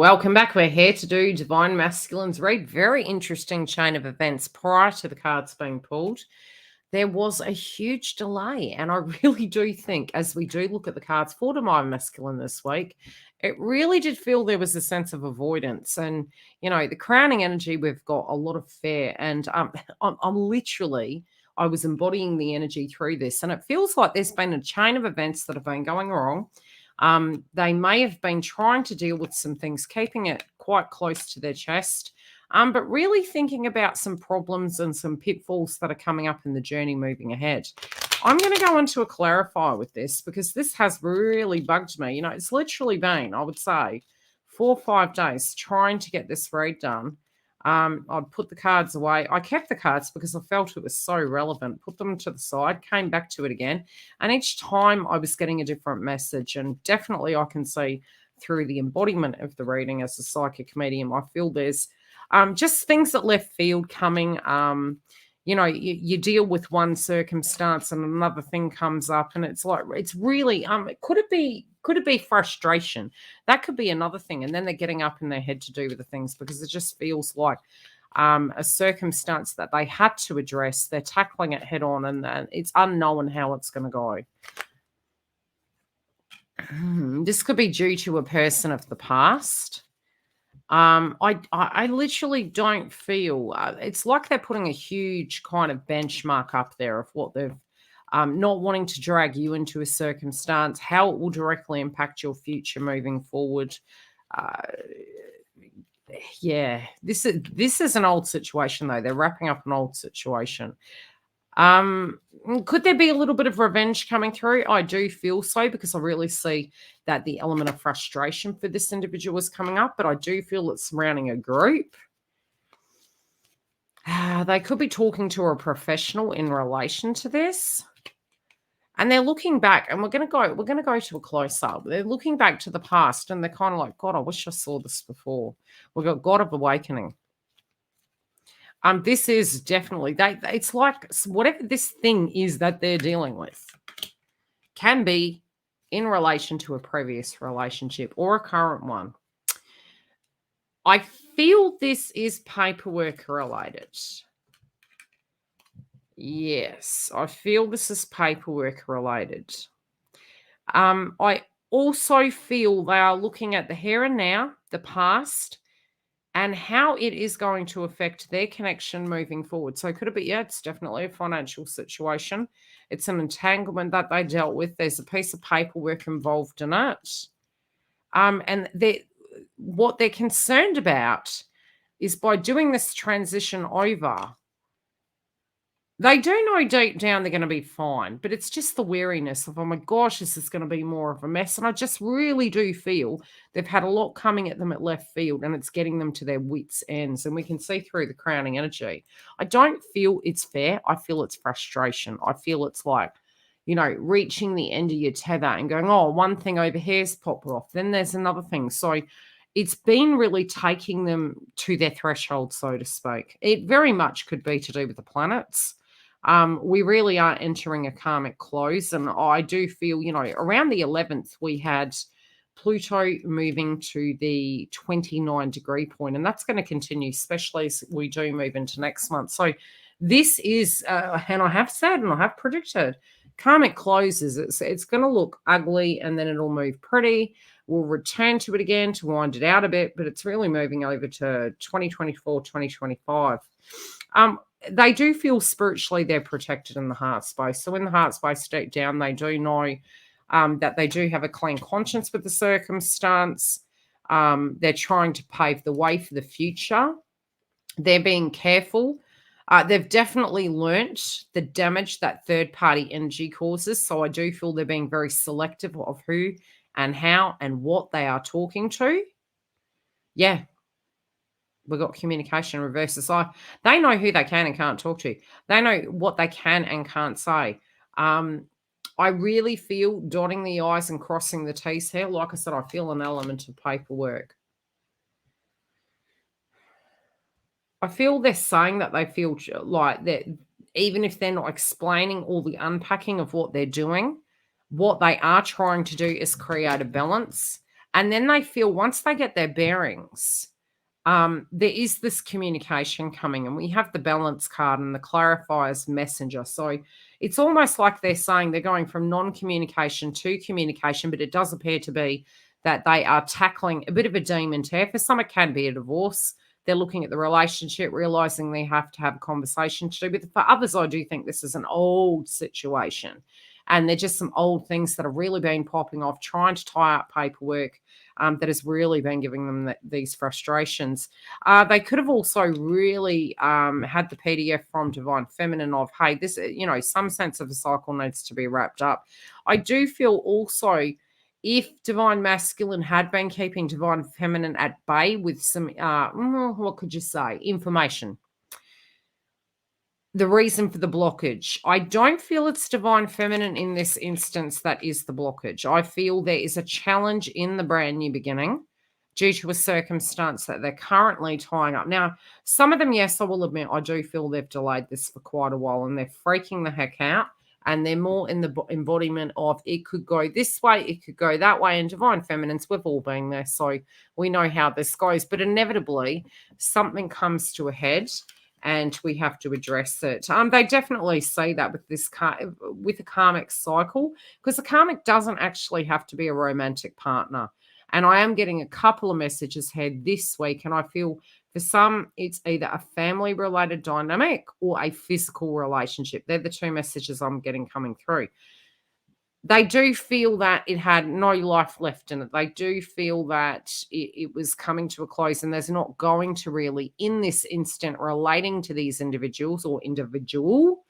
Welcome back. We're here to do Divine Masculines read. Very interesting chain of events prior to the cards being pulled. There was a huge delay, and I really do think, as we do look at the cards for Divine Masculine this week, it really did feel there was a sense of avoidance. And, you know, the crowning energy, we've got a lot of fear, and I'm literally, I was embodying the energy through this, and it feels like there's been a chain of events that have been going wrong. They may have been trying to deal with some things, keeping it quite close to their chest, but really thinking about some problems and some pitfalls that are coming up in the journey moving ahead. I'm going to go into a clarifier with this because this has really bugged me. You know, it's literally been, I would say, 4 or 5 days trying to get this read done. I'd put the cards away. I kept the cards because I felt it was so relevant. Put them to the side, came back to it again. And each time I was getting a different message. And definitely I can see through the embodiment of the reading as a psychic medium, I feel there's just things that left field coming. You know, you deal with one circumstance and another thing comes up, and it's like, it's really, could it be frustration? That could be another thing. And then they're getting up in their head to do with the things because it just feels like a circumstance that they had to address. They're tackling it head on, and it's unknown how it's going to go. This could be due to a person of the past. I literally don't feel it's like they're putting a huge kind of benchmark up there of what they've not wanting to drag you into a circumstance, how it will directly impact your future moving forward. Yeah, this is an old situation though. They're wrapping up an old situation. Could there be a little bit of revenge coming through? I do feel so because I really see that the element of frustration for this individual is coming up, but I do feel it's surrounding a group. They could be talking to a professional in relation to this. And they're looking back, and we're going to go to a close-up. They're looking back to the past, and they're kind of like, God, I wish I saw this before. We've got God of Awakening. This is definitely, it's like whatever this thing is that they're dealing with can be in relation to a previous relationship or a current one. I feel this is paperwork related. Yes, I feel this is paperwork related. I also feel they are looking at the here and now, the past, and how it is going to affect their connection moving forward. So could it be, yeah, it's definitely a financial situation. It's an entanglement that they dealt with. There's a piece of paperwork involved in it. And what they're concerned about is by doing this transition over, they do know deep down they're going to be fine, but it's just the weariness of, oh my gosh, this is going to be more of a mess. And I just really do feel they've had a lot coming at them at left field, and it's getting them to their wits' ends. And we can see through the crowning energy. I don't feel it's fair. I feel it's frustration. I feel it's like, you know, reaching the end of your tether and going, oh, one thing over here's popped off. Then there's another thing. So it's been really taking them to their threshold, so to speak. It very much could be to do with the planets. We really are entering a karmic close, and I do feel, you know, around the 11th we had Pluto moving to the 29-degree point, and that's going to continue, especially as we do move into next month. So this is, and I have said and I have predicted, karmic closes. It's going to look ugly, and then it'll move pretty. We'll return to it again to wind it out a bit, but it's really moving over to 2024, 2025. They do feel spiritually they're protected in the heart space. So in the heart space, deep down, they do know that they do have a clean conscience with the circumstance. They're trying to pave the way for the future. They're being careful. They've definitely learnt the damage that third-party energy causes. So I do feel they're being very selective of who and how and what they are talking to. Yeah. We've got communication reverses. So they know who they can and can't talk to. They know what they can and can't say. I really feel dotting the I's and crossing the T's here. Like I said, I feel an element of paperwork. I feel they're saying that they feel like that, even if they're not explaining all the unpacking of what they're doing, what they are trying to do is create a balance. And then they feel once they get their bearings, there is this communication coming, and we have the balance card and the clarifier's messenger. So it's almost like they're saying they're going from non-communication to communication, but it does appear to be that they are tackling a bit of a demon tear. For some, it can be a divorce. They're looking at the relationship, realizing they have to have a conversation to do. But for others, I do think this is an old situation. And they're just some old things that have really been popping off, trying to tie up paperwork that has really been giving them these frustrations. They could have also really had the PDF from Divine Feminine of, hey, this, some sense of a cycle needs to be wrapped up. I do feel also if Divine Masculine had been keeping Divine Feminine at bay with some, what could you say, information. The reason for the blockage. I don't feel it's Divine Feminine in this instance that is the blockage. I feel there is a challenge in the brand new beginning due to a circumstance that they're currently tying up. Now, some of them, yes, I will admit, I do feel they've delayed this for quite a while and they're freaking the heck out. And they're more in the embodiment of it could go this way, it could go that way. And Divine Feminines, we've all been there, so we know how this goes. But inevitably, something comes to a head and we have to address it. They definitely see that with this with a karmic cycle, because the karmic doesn't actually have to be a romantic partner. And I am getting a couple of messages here this week, and I feel for some it's either a family related dynamic or a physical relationship. They're the two messages I'm getting coming through. They do feel that it had no life left in it. They do feel that it was coming to a close, and there's not going to really, in this instant, relating to these individuals or individual,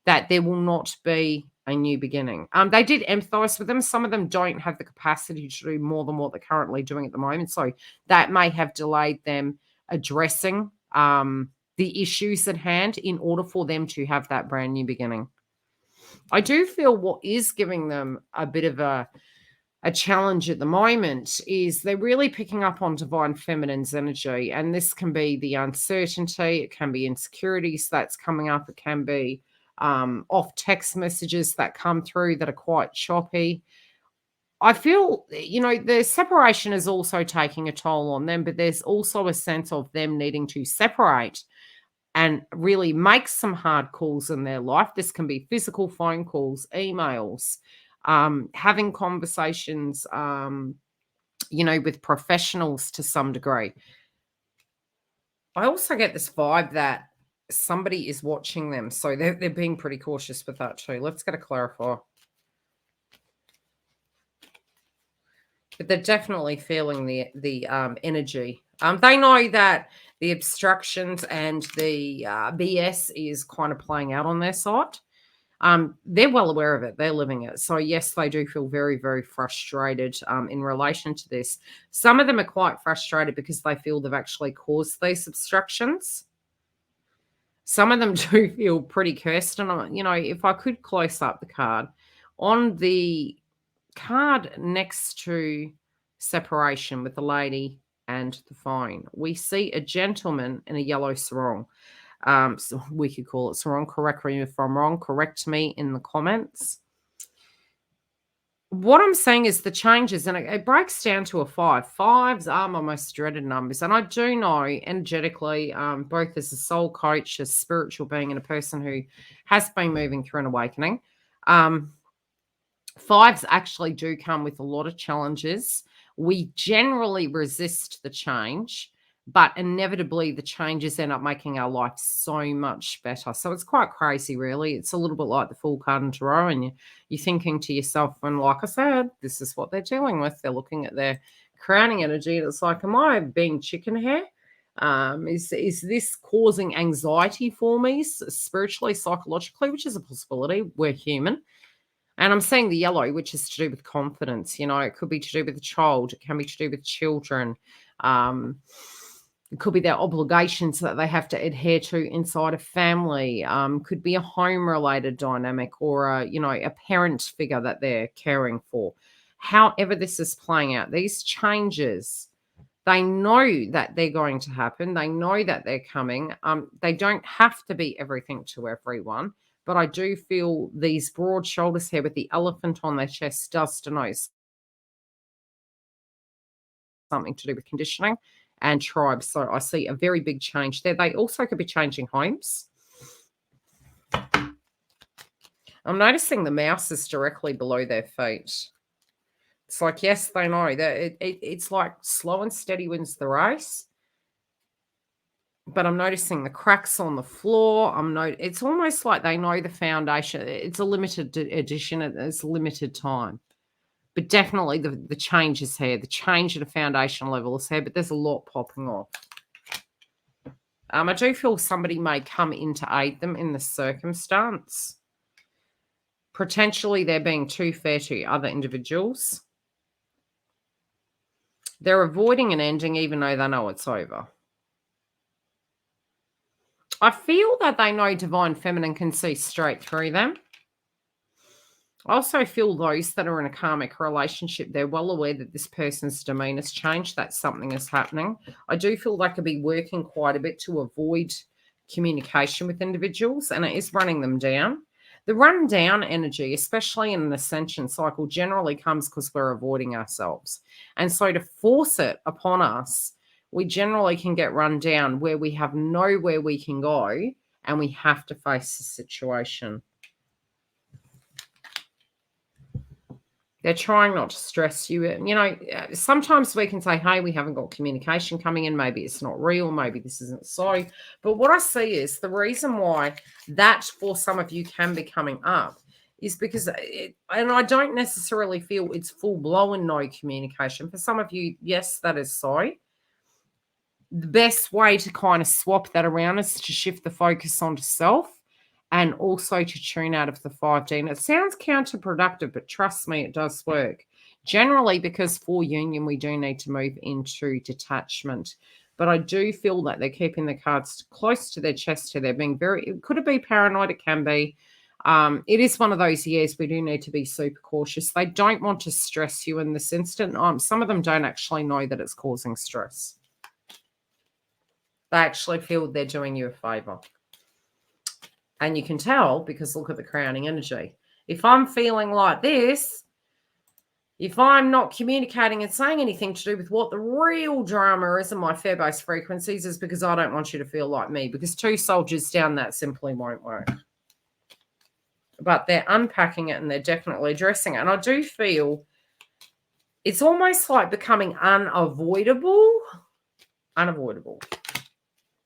that there will not be a new beginning. They did empathize with them. Some of them don't have the capacity to do more than what they're currently doing at the moment. So that may have delayed them addressing the issues at hand in order for them to have that brand new beginning. I do feel what is giving them a bit of a challenge at the moment is they're really picking up on Divine Feminine's energy. And this can be the uncertainty, it can be insecurities that's coming up, it can be off text messages that come through that are quite choppy. I feel, the separation is also taking a toll on them, but there's also a sense of them needing to separate and really make some hard calls in their life. This can be physical phone calls, emails, having conversations, with professionals to some degree. I also get this vibe that somebody is watching them, so they're being pretty cautious with that too. Let's get a clarifier. But they're definitely feeling the energy. They know that the obstructions and the BS is kind of playing out on their side. They're well aware of it. They're living it. So yes, they do feel very, very frustrated in relation to this. Some of them are quite frustrated because they feel they've actually caused these obstructions. Some of them do feel pretty cursed. And, if I could close up the card, on the card next to separation with the lady and the phone, we see a gentleman in a yellow sarong. So we could call it sarong. Correct me if I'm wrong. Correct me in the comments. What I'm saying is the changes, and it breaks down to a 5. 5s are my most dreaded numbers. And I do know energetically, both as a soul coach, a spiritual being, and a person who has been moving through an awakening, 5s actually do come with a lot of challenges. We generally resist the change, but inevitably the changes end up making our life so much better. So it's quite crazy, really. It's a little bit like the Fool card in Tarot, and you're thinking to yourself, and like I said, this is what they're dealing with. They're looking at their crowning energy, and it's like, am I being chicken hair? Is this causing anxiety for me spiritually, psychologically, which is a possibility. We're human. And I'm seeing the yellow, which is to do with confidence. It could be to do with a child. It can be to do with children. It could be their obligations that they have to adhere to inside a family. Could be a home-related dynamic or a parent figure that they're caring for. However this is playing out, these changes, they know that they're going to happen. They know that they're coming. They don't have to be everything to everyone. But I do feel these broad shoulders here with the elephant on their chest does denote something to do with conditioning and tribe. So I see a very big change there. They also could be changing homes. I'm noticing the mouse is directly below their feet. It's like, yes, they know that it's like slow and steady wins the race. But I'm noticing the cracks on the floor. It's almost like they know the foundation. It's a limited edition. It's limited time. But definitely the change is here. The change at a foundation level is here, but there's a lot popping off. I do feel somebody may come in to aid them in this circumstance. Potentially they're being too fair to other individuals. They're avoiding an ending even though they know it's over. I feel that they know Divine Feminine can see straight through them. I also feel those that are in a karmic relationship, they're well aware that this person's demeanor's changed, that something is happening. I do feel they could be working quite a bit to avoid communication with individuals, and it is running them down. The run down energy, especially in an ascension cycle, generally comes because we're avoiding ourselves. And so to force it upon us, we generally can get run down where we have nowhere we can go and we have to face the situation. They're trying not to stress you. You know, sometimes we can say, hey, we haven't got communication coming in. Maybe it's not real. Maybe this isn't so. But what I see is the reason why that for some of you can be coming up is because, and I don't necessarily feel it's full-blown no communication. For some of you, yes, that is so. The best way to kind of swap that around is to shift the focus onto self. And also to tune out of the 5D. And it sounds counterproductive, but trust me, it does work. Generally, because for union, we do need to move into detachment. But I do feel that they're keeping the cards close to their chest here. They're being could it be paranoid? It can be. It is one of those years we do need to be super cautious. They don't want to stress you in this instant. Some of them don't actually know that it's causing stress. They actually feel they're doing you a favor. And you can tell because look at the crowning energy. If I'm feeling like this, if I'm not communicating and saying anything to do with what the real drama is in my fair-based frequencies, is because I don't want you to feel like me, because two soldiers down, that simply won't work. But they're unpacking it and they're definitely addressing it. And I do feel it's almost like becoming unavoidable. Unavoidable.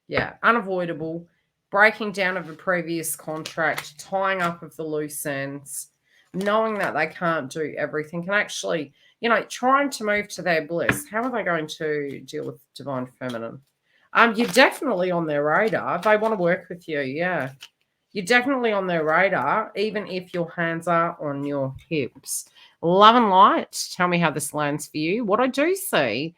Yeah, unavoidable. Breaking down of a previous contract, tying up of the loose ends, knowing that they can't do everything, and actually, you know, trying to move to their bliss. How are they going to deal with Divine Feminine? You're definitely on their radar. They want to work with you, yeah. You're definitely on their radar, even if your hands are on your hips. Love and light. Tell me how this lands for you. What I do see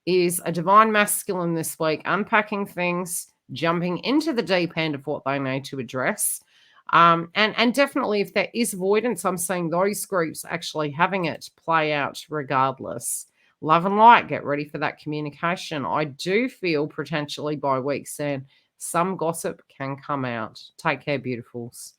is a Divine Masculine this week, unpacking things, jumping into the deep end of what they need to address. And definitely if there is avoidance, I'm seeing those groups actually having it play out regardless. Love and light, get ready for that communication. I do feel potentially by week's end, some gossip can come out. Take care, beautifuls.